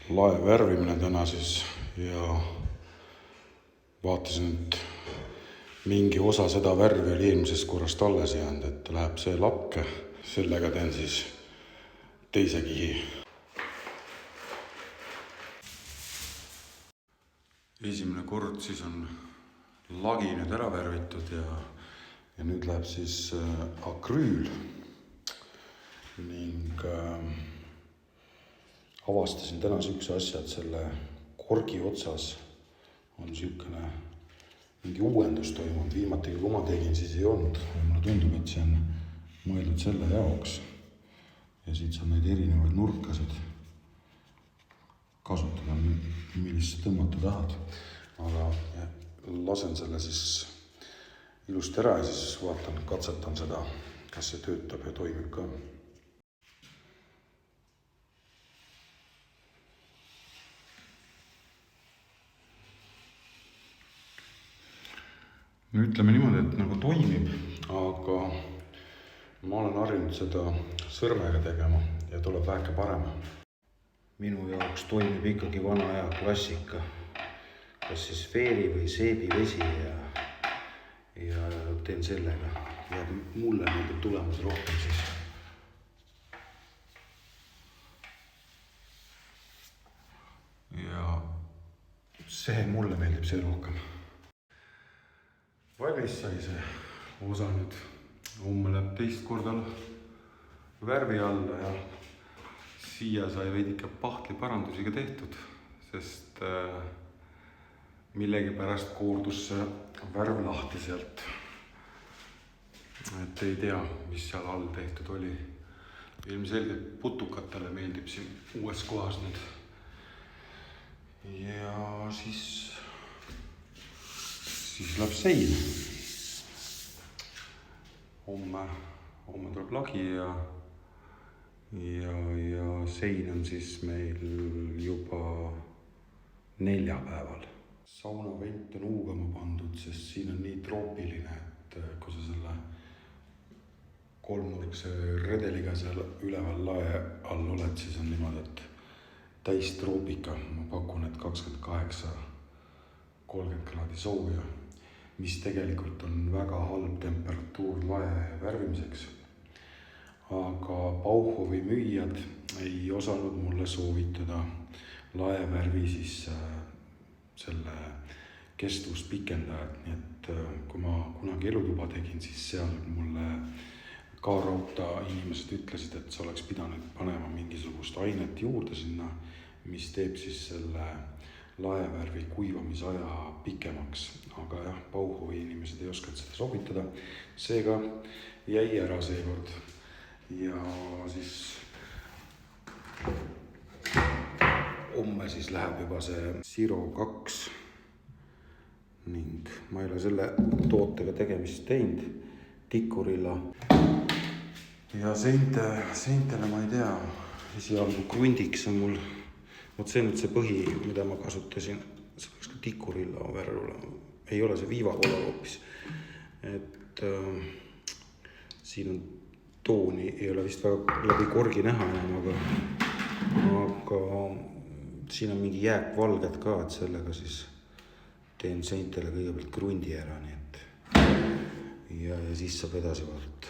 lae värvimine täna siis ja vaatasin, et mingi osa seda värvi oli eelmisest korrast alles jäänud, et läheb see lakke. Sellega teen siis teise kihi. Esimene kord siis on lagi nüüd ära värvitud ja nüüd läheb siis akrüül ning avastasin täna sihukese asja, et selle korgi otsas on sihukene mingi uuendus toimunud. Viimati, kui ma tegin, siis ei olnud. Mulle tundub, et see on mõeldud selle jaoks. Ja siit saab neid erinevaid nurkasid kasutada, millist tõmmata tahad. Aga lasen selle siis ilusti ära ja siis vaatan, katsetan seda, kas see töötab ja toimib ka. Ütleme niimoodi, et nagu toimib, aga ma olen harjunud seda sõrmega tegema ja tuleb väheke parema. Minu jaoks toimib ikkagi vana aja klassika, kas siis veeri või seebivesi ja teen sellega. Ja mulle meeldib tulemus rohkem siis. Ja see mulle meeldib see rohkem. Valmis sai see osa nüüd. Homme läheb teist korda värvi alla ja siia sai veidike pahtli parandusi ka tehtud, sest millegipärast koordus see värv lahti sealt. Et ei tea, mis seal all tehtud oli. Ilmselgelt putukatele meeldib siin uues kohas nüüd. Ja siis läheb sein. Homme tuleb lagi ja sein on siis meil juba neljapäeval. Saunavent on huugama pandud, sest siin on nii troopiline, et kui sa selle kolmnurkse redeliga seal üleval lae all oled, siis on niimoodi, et täis troopika. Ma pakun, et 28-30 kraadi sooja, mis tegelikult on väga halb temperatuur lae värvimiseks. Aga Bauhofi müüjad ei osanud mulle soovitada lae värvi siis selle kestvust pikendajat. Nii et kui ma kunagi elutuba tegin, siis seal mulle K-Rauta inimesed ütlesid, et sa oleks pidanud panema mingisugust ainet juurde sinna, mis teeb siis selle laevärvi kuivamisaja pikemaks, aga jah, Bauhofi inimesed ei oskanud seda sobitada. Seega jäi ära seekord ja siis homme siis läheb juba see Zero 2 ning ma ei ole selle tootega tegemist teinud, Tikurilla. Ja seintele ma ei tea, esialgu krundiks on mul. Vot see nüüd see põhi, mida ma kasutasin, see peaks ka Tikurilla värv olema. Ei ole see viivakolla hoopis. Et siin on tooni, ei ole vist väga läbi korgi näha enam, aga siin on mingi jääkvalged ka, et sellega siis teen seintele kõigepealt krundi ära, nii et ja siis saab edasi vaadata.